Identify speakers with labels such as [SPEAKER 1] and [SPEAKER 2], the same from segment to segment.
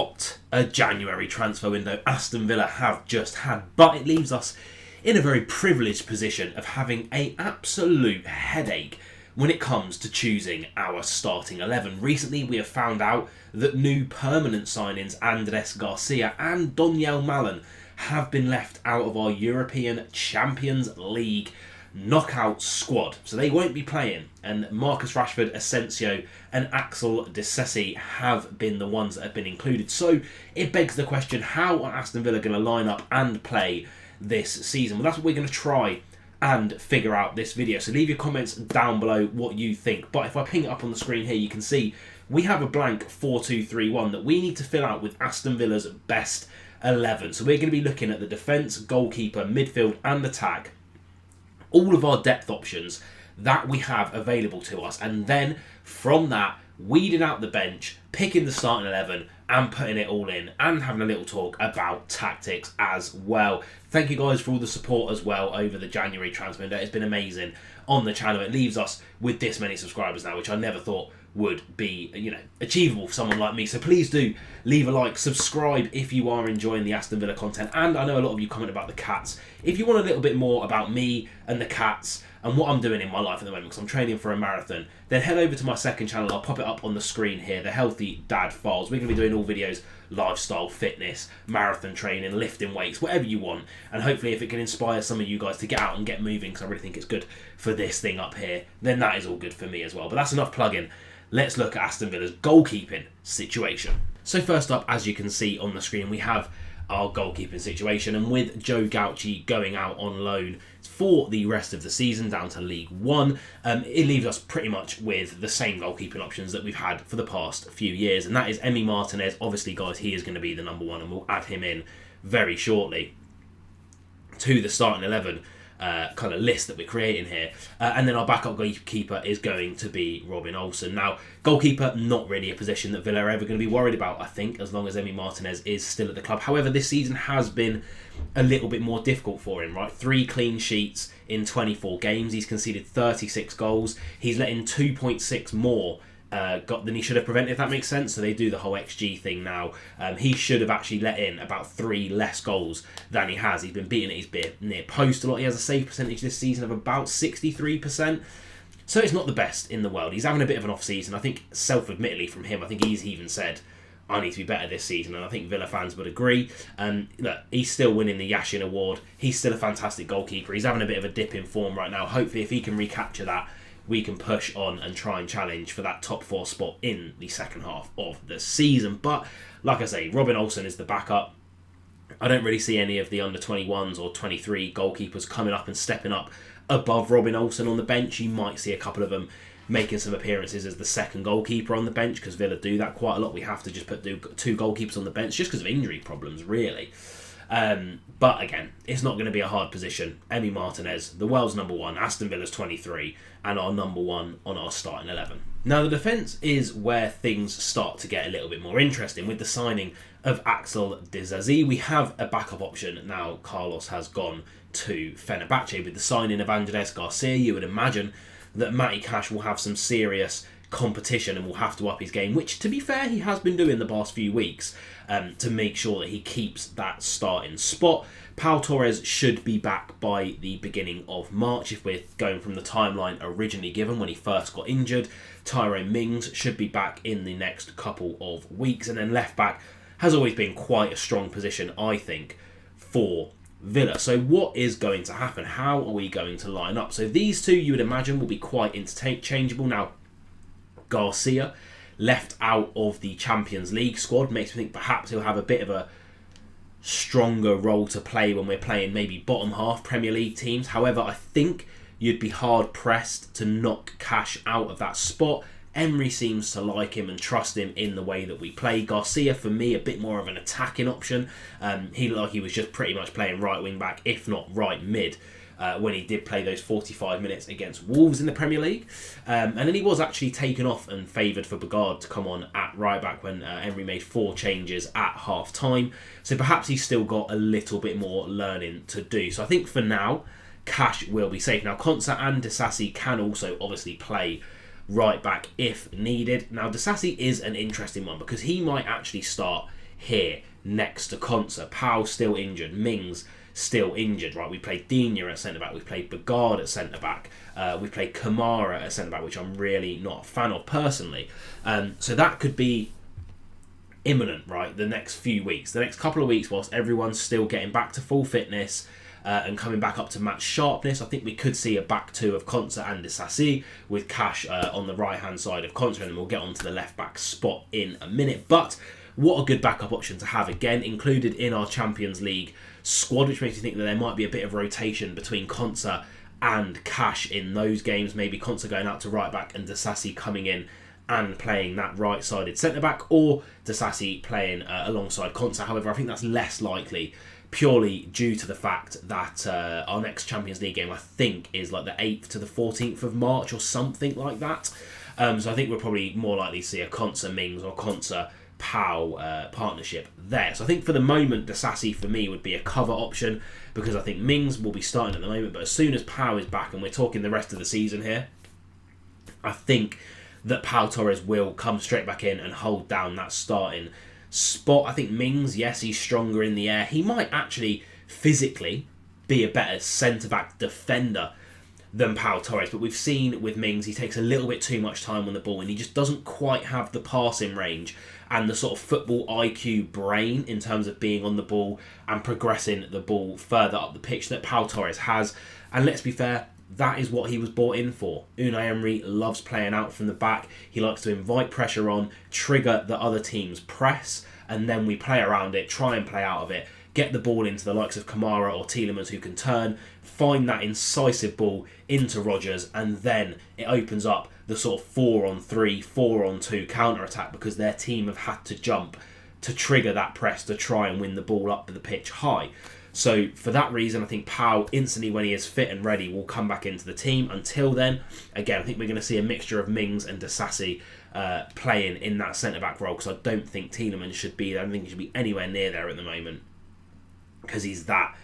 [SPEAKER 1] What a January transfer window Aston Villa have just had, but it leaves us in a very privileged position of having an absolute headache when it comes to choosing our starting 11. Recently we have found out that new permanent signings Andres Garcia and Donyell Malen have been left out of our European Champions League knockout squad, so they won't be playing, and Marcus Rashford, Asensio and Axel Disasi have been the ones that have been included. So it begs the question, how are Aston Villa going to line up and play this season? Well, that's what we're going to try and figure out this video, so leave your comments down below what you think. But if I ping it up on the screen here, you can see we have a blank 4-2-3-1 that we need to fill out with Aston Villa's best 11. So we're going to be looking at the defence, goalkeeper, midfield and attack, all of our depth options that we have available to us, and then from that weeding out the bench, picking the starting 11 and putting it all in, and having a little talk about tactics as well. Thank you guys for all the support as well over the January transfer window. It's been amazing on the channel. It leaves us with this many subscribers now, which I never thought would be, achievable for someone like me. So please do leave a like, subscribe if you are enjoying the Aston Villa content, and I know a lot of you comment about the Cats. If you want a little bit more about me and the Cats and what I'm doing in my life at the moment, because I'm training for a marathon, then head over to my second channel. I'll pop it up on the screen here, the Healthy Dad Files. We're going to be doing all videos, lifestyle, fitness, marathon training, lifting weights, whatever you want, and hopefully if it can inspire some of you guys to get out and get moving, because I really think it's good for this thing up here, then that is all good for me as well. But that's enough plugging. Let's look at Aston Villa's goalkeeping situation. So first up, as you can see on the screen, we have our goalkeeping situation, and with Joe Gauci going out on loan for the rest of the season down to League One, it leaves us pretty much with the same goalkeeping options that we've had for the past few years, and that is Emi Martinez. Obviously, guys, he is going to be the number one, and we'll add him in very shortly to the starting 11 kind of list that we're creating here. And then our backup goalkeeper is going to be Robin Olsen. Now, goalkeeper, not really a position that Villa are ever going to be worried about, I think, as long as Emi Martinez is still at the club. However, this season has been a little bit more difficult for him, right? 3 clean sheets in 24 games. He's conceded 36 goals. He's let in 2.6 more than he should have prevented, if that makes sense. So they do the whole XG thing now. He should have actually let in about 3 less goals than he has. He's been beaten at his near post a lot. He has a save percentage this season of about 63%. So it's not the best in the world. He's having a bit of an off season. I think self-admittedly from him, I think he's even said, I need to be better this season, and I think Villa fans would agree. Look, he's still winning the Yashin Award. He's still a fantastic goalkeeper. He's having a bit of a dip in form right now. Hopefully if he can recapture that, we can push on and try and challenge for that top 4 spot in the second half of the season. But like I say, Robin Olsen is the backup. I don't really see any of the under 21s or 23 goalkeepers coming up and stepping up above Robin Olsen on the bench. You might see a couple of them making some appearances as the second goalkeeper on the bench, because Villa do that quite a lot. We have to just put 2 goalkeepers on the bench just because of injury problems, really. But again, it's not going to be a hard position. Emi Martinez, the world's number 1, Aston Villa's 23, and our number 1 on our starting 11. Now, the defence is where things start to get a little bit more interesting. With the signing of Axel Disasi, we have a backup option. Now, Carlos has gone to Fenerbahce. With the signing of Andres Garcia, you would imagine that Matty Cash will have some serious competition and will have to up his game, which, to be fair, he has been doing the past few weeks, to make sure that he keeps that starting spot. Pau Torres should be back by the beginning of March if we're going from the timeline originally given when he first got injured. Tyrone Mings should be back in the next couple of weeks, and then left back has always been quite a strong position, I think, for Villa. So what is going to happen? How are we going to line up? So these two, you would imagine, will be quite interchangeable. Now, Garcia, left out of the Champions League squad, makes me think perhaps he'll have a bit of a stronger role to play when we're playing maybe bottom half Premier League teams. However, I think you'd be hard pressed to knock Cash out of that spot. Emery seems to like him and trust him in the way that we play. Garcia, for me, a bit more of an attacking option. He looked like he was just pretty much playing right wing back, if not right mid, when he did play those 45 minutes against Wolves in the Premier League. And then he was actually taken off and favoured for Bogard to come on at right back when Emery made 4 changes at half time. So perhaps he's still got a little bit more learning to do. So I think for now, Cash will be safe. Now, Konsa and Disasi can also obviously play right back if needed. Now, Disasi is an interesting one because he might actually start here next to Konsa. Powell still injured. Mings still injured, right? We played Digne at centre-back. We played Bogard at centre-back. We played Kamara at centre-back, which I'm really not a fan of personally. So that could be imminent, right? The next few weeks. The next couple of weeks, whilst everyone's still getting back to full fitness and coming back up to match sharpness, I think we could see a back two of Konsa and Disasi with Cash on the right-hand side of Konsa, and then we'll get onto the left-back spot in a minute. But what a good backup option to have, again, included in our Champions League squad, which makes me think that there might be a bit of rotation between Konsa and Cash in those games. Maybe Konsa going out to right-back and Disasi coming in and playing that right-sided centre-back, or Disasi playing alongside Konsa. However, I think that's less likely, purely due to the fact that our next Champions League game, I think, is like the 8th to the 14th of March or something like that. So I think we're probably more likely to see a Konsa-Mings or Konsa-Powell partnership there. So I think for the moment, Disasi for me would be a cover option, because I think Mings will be starting at the moment, but as soon as Powell is back, and we're talking the rest of the season here, I think that Pau Torres will come straight back in and hold down that starting spot. I think Mings, yes, he's stronger in the air. He might actually physically be a better centre-back defender than Pau Torres, but we've seen with Mings, he takes a little bit too much time on the ball, and he just doesn't quite have the passing range and the sort of football IQ brain in terms of being on the ball and progressing the ball further up the pitch that Pau Torres has. And let's be fair, that is what he was brought in for. Unai Emery loves playing out from the back. He likes to invite pressure on, trigger the other team's press, and then we play around it, try and play out of it, get the ball into the likes of Kamara or Tielemans, who can turn, find that incisive ball into Rodgers, and then it opens up the sort of 4-on-3, 4-on-2 counter-attack, because their team have had to jump to trigger that press to try and win the ball up the pitch high. So for that reason, I think Powell, instantly when he is fit and ready, will come back into the team. Until then, again, I think we're going to see a mixture of Mings and Disasi playing in that centre-back role, because I don't think Tielemans should be there. I don't think he should be anywhere near there at the moment, because he's that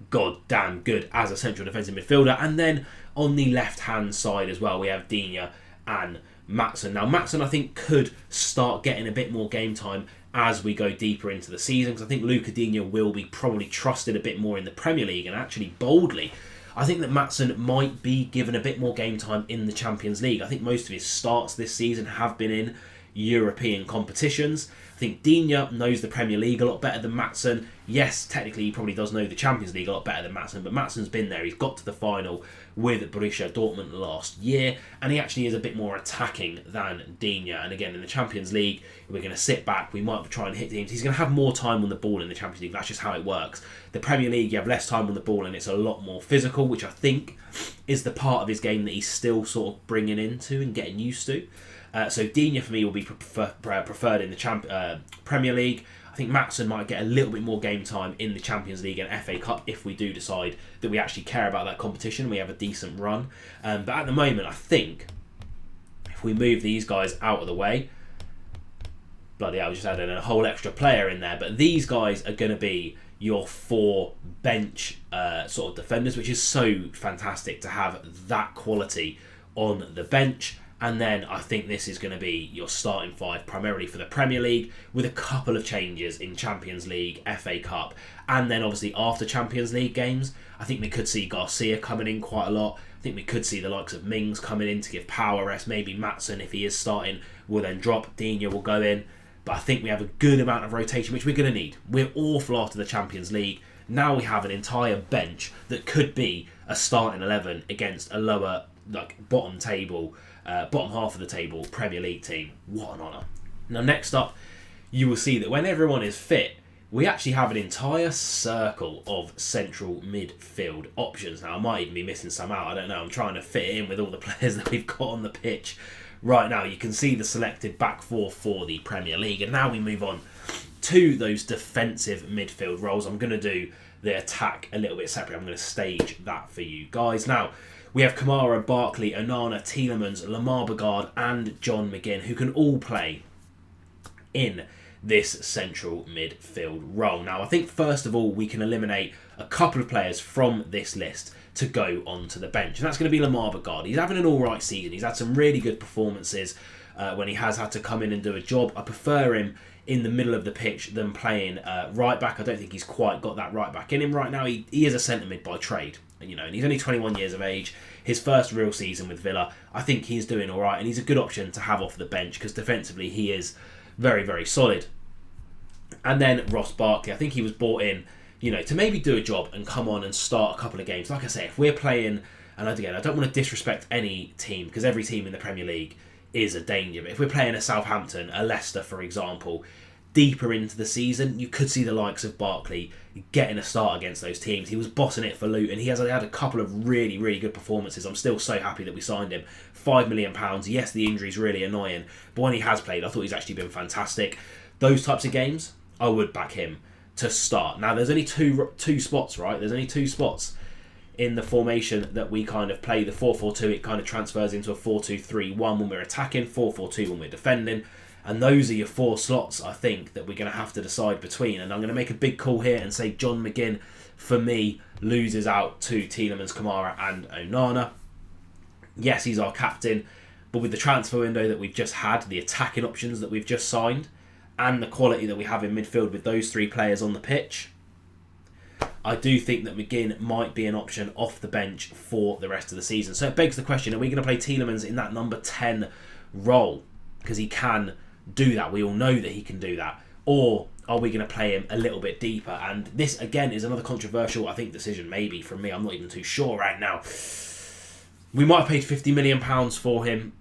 [SPEAKER 1] goddamn good as a central defensive midfielder. And then on the left-hand side as well, we have Digne and Maatsen. Now, Maatsen, I think, could start getting a bit more game time as we go deeper into the season, because I think Luca Digne will be probably trusted a bit more in the Premier League, and actually boldly, I think that Maatsen might be given a bit more game time in the Champions League. I think most of his starts this season have been in European competitions. I think Digne knows the Premier League a lot better than Maatsen. Yes, technically he probably does know the Champions League a lot better than Maatsen, but Maatsen's been there. He's got to the final with Borussia Dortmund last year, and he actually is a bit more attacking than Digne. And again, in the Champions League, we're going to sit back, we might try and hit teams. He's going to have more time on the ball in the Champions League. That's just how it works. The Premier League, you have less time on the ball, and it's a lot more physical, which I think is the part of his game that he's still sort of bringing into and getting used to. So Digne for me will be preferred in the Premier League. I think Maatsen might get a little bit more game time in the Champions League and FA Cup if we do decide that we actually care about that competition and we have a decent run. But at the moment, I think if we move these guys out of the way, bloody hell, I just added a whole extra player in there. But these guys are going to be your 4 bench sort of defenders, which is so fantastic to have that quality on the bench. And then I think this is going to be your starting 5 primarily for the Premier League, with a couple of changes in Champions League, FA Cup, and then obviously after Champions League games, I think we could see Garcia coming in quite a lot. I think we could see the likes of Mings coming in to give Power rest. Maybe Maatsen, if he is starting, will then drop. Digne will go in. But I think we have a good amount of rotation, which we're going to need. We're awful after the Champions League. Now we have an entire bench that could be a starting 11 against a lower, bottom half of the table Premier League team. What an honour. Now, next up, you will see that when everyone is fit, we actually have an entire circle of central midfield options. Now, I might even be missing some out. I don't know. I'm trying to fit it in with all the players that we've got on the pitch right now. You can see the selected back 4 for the Premier League. And now we move on to those defensive midfield roles. I'm going to do the attack a little bit separate. I'm going to stage that for you guys. Now, we have Kamara, Barkley, Onana, Tielemans, Lamar Bogard and John McGinn, who can all play in this central midfield role. Now, I think first of all, we can eliminate a couple of players from this list to go onto the bench. And that's going to be Lamar Bogard. He's having an alright season. He's had some really good performances when he has had to come in and do a job. I prefer him in the middle of the pitch than playing right back. I don't think he's quite got that right back in him right now. He is a centre mid by trade, you know, and he's only 21 years of age. His first real season with Villa, I think he's doing all right, and he's a good option to have off the bench because defensively he is very, very solid. And then Ross Barkley, I think he was brought in, you know, to maybe do a job and come on and start a couple of games. Like I say, if we're playing, and again, I don't want to disrespect any team because every team in the Premier League is a danger. But if we're playing a Southampton, a Leicester, for example, deeper into the season, you could see the likes of Barkley getting a start against those teams. He was bossing it for Luton. He has had a couple of really, really good performances. I'm still so happy that we signed him. £5 million. Yes, the injury's really annoying, but when he has played, I thought he's actually been fantastic. Those types of games, I would back him to start. Now, there's only two spots, right? There's only two spots in the formation that we kind of play. The 4-4-2, it kind of transfers into a 4-2-3-1 when we're attacking, 4-4-2 when we're defending. And those are your four slots, I think, that we're going to have to decide between. And I'm going to make a big call here and say John McGinn, for me, loses out to Tielemans, Kamara and Onana. Yes, he's our captain, but with the transfer window that we've just had, the attacking options that we've just signed, and the quality that we have in midfield with those three players on the pitch, I do think that McGinn might be an option off the bench for the rest of the season. So it begs the question, are we going to play Tielemans in that number 10 role? Because he can do that. We all know that he can do that. Or are we going to play him a little bit deeper? And this, again, is another controversial, I think, decision maybe from me. I'm not even too sure right now. We might have paid £50 million for him,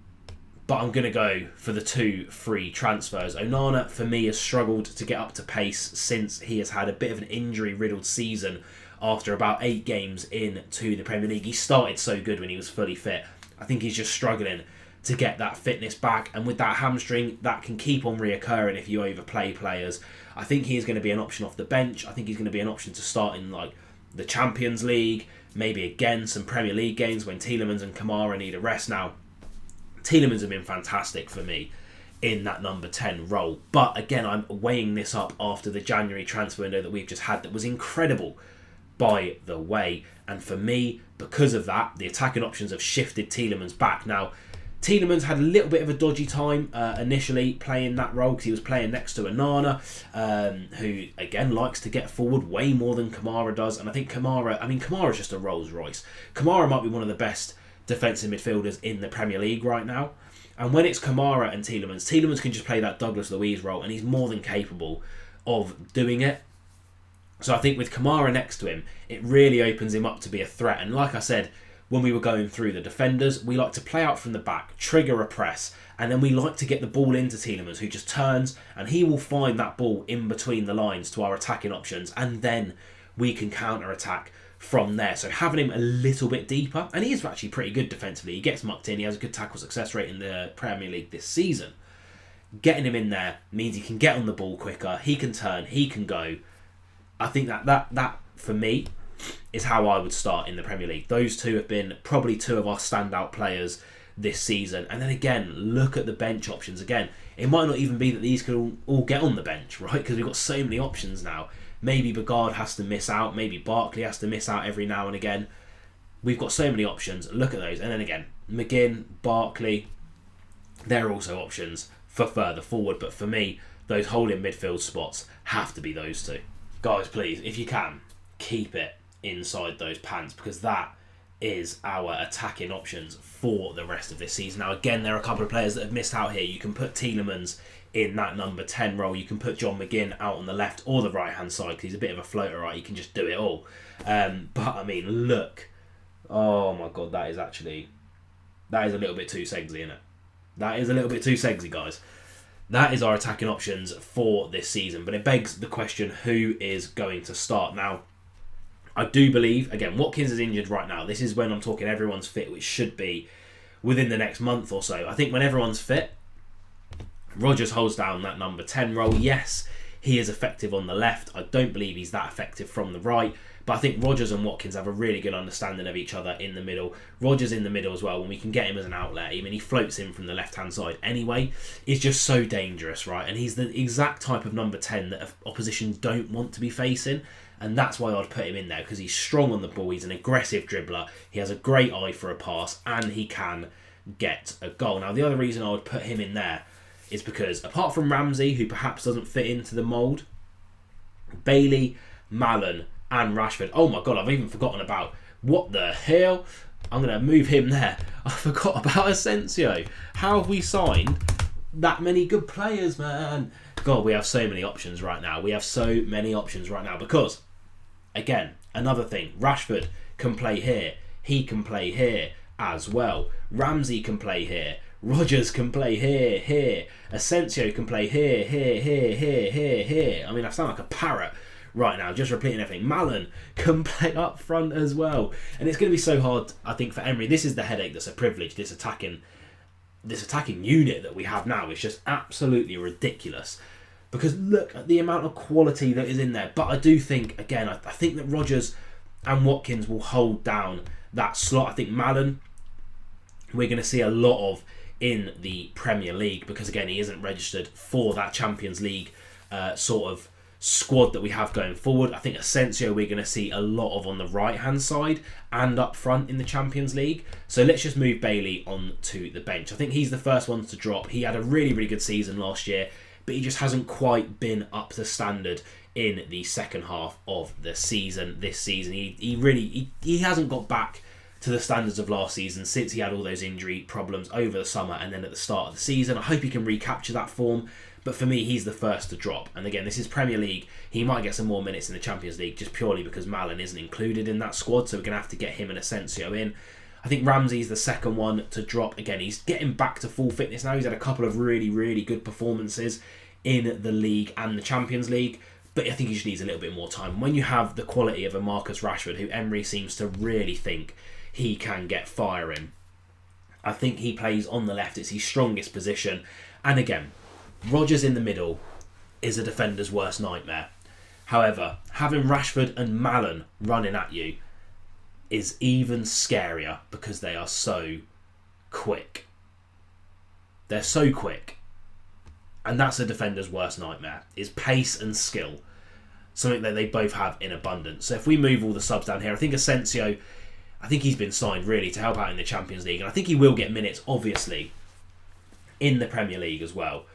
[SPEAKER 1] but I'm going to go for the 2 free transfers. Onana, for me, has struggled to get up to pace since he has had a bit of an injury-riddled season after about 8 games into the Premier League. He started so good when he was fully fit. I think he's just struggling to get that fitness back, and with that hamstring, that can keep on reoccurring if you overplay players. I think he is going to be an option off the bench. I think he's going to be an option to start in like the Champions League, maybe again some Premier League games when Tielemans and Kamara need a rest. Now, Tielemans have been fantastic for me in that number 10 role, but again, I'm weighing this up after the January transfer window that we've just had that was incredible, by the way, and for me, because of that, the attacking options have shifted Tielemans back. Now, Tielemans had a little bit of a dodgy time initially playing that role because he was playing next to Onana, who, again, likes to get forward way more than Kamara does. And I think Kamara's just a Rolls Royce. Kamara might be one of the best defensive midfielders in the Premier League right now. And when it's Kamara and Tielemans can just play that Douglas Luiz role, and he's more than capable of doing it. So I think with Kamara next to him, it really opens him up to be a threat. And like I said, when we were going through the defenders, we like to play out from the back, trigger a press, and then we like to get the ball into Tielemans, who just turns, and he will find that ball in between the lines to our attacking options, and then we can counter-attack from there. So having him a little bit deeper, and he is actually pretty good defensively. He gets mucked in, he has a good tackle success rate in the Premier League this season. Getting him in there means he can get on the ball quicker, he can turn, he can go. I think that for me, is how I would start in the Premier League. Those two have been probably two of our standout players this season. And then again, look at the bench options again. It might not even be that these can all get on the bench, right? Because we've got so many options now. Maybe Bagard has to miss out. Maybe Barkley has to miss out every now and again. We've got so many options. Look at those. And then again, McGinn, Barkley, they're also options for further forward. But for me, those holding midfield spots have to be those two. Guys, please, if you can, keep it inside those pants, because that is our attacking options for the rest of this season. Now again, there are a couple of players that have missed out here. You can put Tielemans in that number 10 role, you can put John McGinn out on the left or the right hand side because he's a bit of a floater, right? He can just do it all. But I mean, look, oh my god, that is a little bit too sexy, isn't it? That is a little bit too sexy, guys. That is our attacking options for this season, but it begs the question, who is going to start? Now, I do believe, again, Watkins is injured right now. This is when I'm talking everyone's fit, which should be within the next month or so. I think when everyone's fit, Rodgers holds down that number 10 role. Yes, he is effective on the left. I don't believe he's that effective from the right. But I think Rodgers and Watkins have a really good understanding of each other in the middle. Rodgers in the middle as well, when we can get him as an outlet. I mean, he floats in from the left-hand side anyway. It's just so dangerous, right? And he's the exact type of number 10 that opposition don't want to be facing. And that's why I'd put him in there, because he's strong on the ball, he's an aggressive dribbler, he has a great eye for a pass, and he can get a goal. Now, the other reason I would put him in there is because apart from Ramsey, who perhaps doesn't fit into the mould, Bailey, Malen and Rashford. Oh my God, I've even forgotten about, what the hell? I'm going to move him there. I forgot about Asensio. How have we signed that many good players, man? God, we have so many options right now. We have so many options right now because, again, another thing, Rashford can play here. He can play here as well. Ramsey can play here. Rodgers can play here, here. Asensio can play here, here, here, here, here, here. I mean, I sound like a parrot right now, just repeating everything. Malen can play up front as well. And it's going to be so hard, I think, for Emery. This is the headache that's a privilege, this attacking unit that we have now. Is just absolutely ridiculous. Because look at the amount of quality that is in there. But I do think, again, I think that Rodgers and Watkins will hold down that slot. I think Malen, we're going to see a lot of in the Premier League because, again, he isn't registered for that Champions League sort of squad that we have going forward. I think Asensio we're going to see a lot of on the right-hand side and up front in the Champions League. So let's just move Bailey on to the bench. I think he's the first one to drop. He had a really, really good season last year, but he just hasn't quite been up to standard in the second half of the season. This season, he hasn't got back to the standards of last season since he had all those injury problems over the summer and then at the start of the season. I hope he can recapture that form, but for me, he's the first to drop. And again, this is Premier League. He might get some more minutes in the Champions League just purely because Malen isn't included in that squad, so we're going to have to get him and Asensio in. I think Ramsey's the second one to drop. Again, he's getting back to full fitness now. He's had a couple of really, really good performances in the league and the Champions League, but I think he just needs a little bit more time. When you have the quality of a Marcus Rashford, who Emery seems to really think he can get firing, I think he plays on the left. It's his strongest position. And again, Rodgers in the middle is a defender's worst nightmare. However, having Rashford and Malen running at you is even scarier because they are so quick. They're so quick. And that's a defender's worst nightmare, is pace and skill. Something that they both have in abundance. So if we move all the subs down here, I think Asensio, I think he's been signed really to help out in the Champions League. And I think he will get minutes, obviously, in the Premier League as well.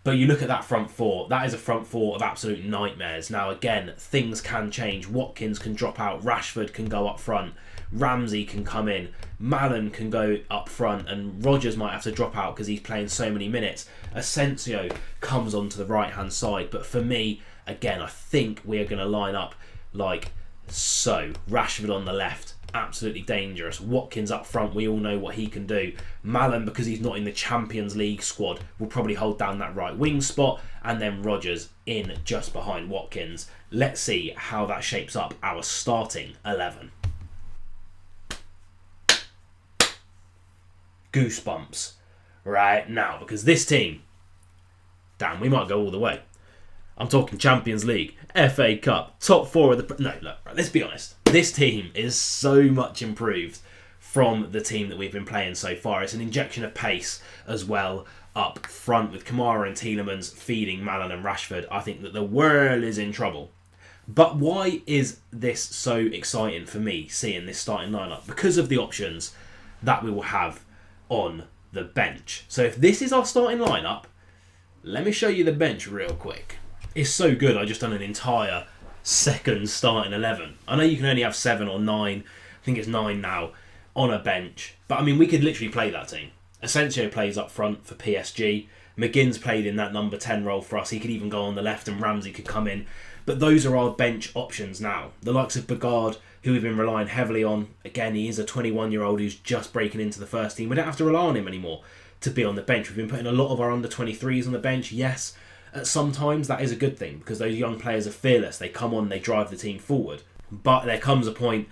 [SPEAKER 1] But you look at that front four, that is a front four of absolute nightmares. Now, again, things can change. Watkins can drop out. Rashford can go up front. Ramsey can come in. Malen can go up front. And Rodgers might have to drop out because he's playing so many minutes. Asensio comes onto the right-hand side. But for me, again, I think we are going to line up like so. Rashford on the left. Absolutely dangerous. Watkins up front, we all know what he can do. Malen, because he's not in the Champions League squad, will probably hold down that right wing spot, and then Rodgers in just behind Watkins. Let's see how that shapes up our starting 11. Goosebumps right now, because this team, damn, we might go all the way. I'm talking Champions League, FA Cup, top four of the... No, look, right, let's be honest. This team is so much improved from the team that we've been playing so far. It's an injection of pace as well up front with Kamara and Tielemans feeding Malen and Rashford. I think that the world is in trouble. But why is this so exciting for me, seeing this starting lineup? Because of the options that we will have on the bench. So if this is our starting lineup, let me show you the bench real quick. It's so good, I just done an entire second starting 11. I know you can only have 7 or 9, I think it's 9 now, on a bench. But I mean, we could literally play that team. Asensio plays up front for PSG. McGinn's played in that number 10 role for us. He could even go on the left and Ramsey could come in. But those are our bench options now. The likes of Bagard, who we've been relying heavily on. Again, he is a 21-year-old who's just breaking into the first team. We don't have to rely on him anymore to be on the bench. We've been putting a lot of our under-23s on the bench, yes. Sometimes that is a good thing because those young players are fearless. They come on, they drive the team forward. But there comes a point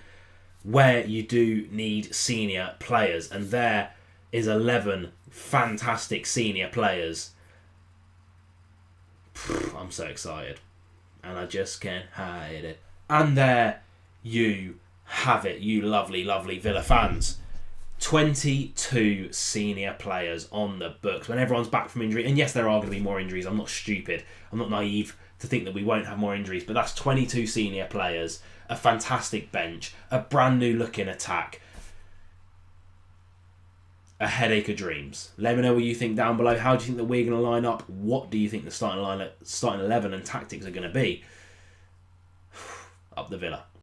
[SPEAKER 1] where you do need senior players, and there is 11 fantastic senior players. I'm so excited, and I just can't hide it. And there you have it, you lovely, lovely Villa fans. 22 senior players on the books when everyone's back from injury. And yes, there are going to be more injuries. I'm not stupid. I'm not naive to think that we won't have more injuries. But that's 22 senior players, a fantastic bench, a brand new looking attack, a headache of dreams. Let me know what you think down below. How do you think that we're going to line up? What do you think the starting 11 and tactics are going to be? Up the Villa.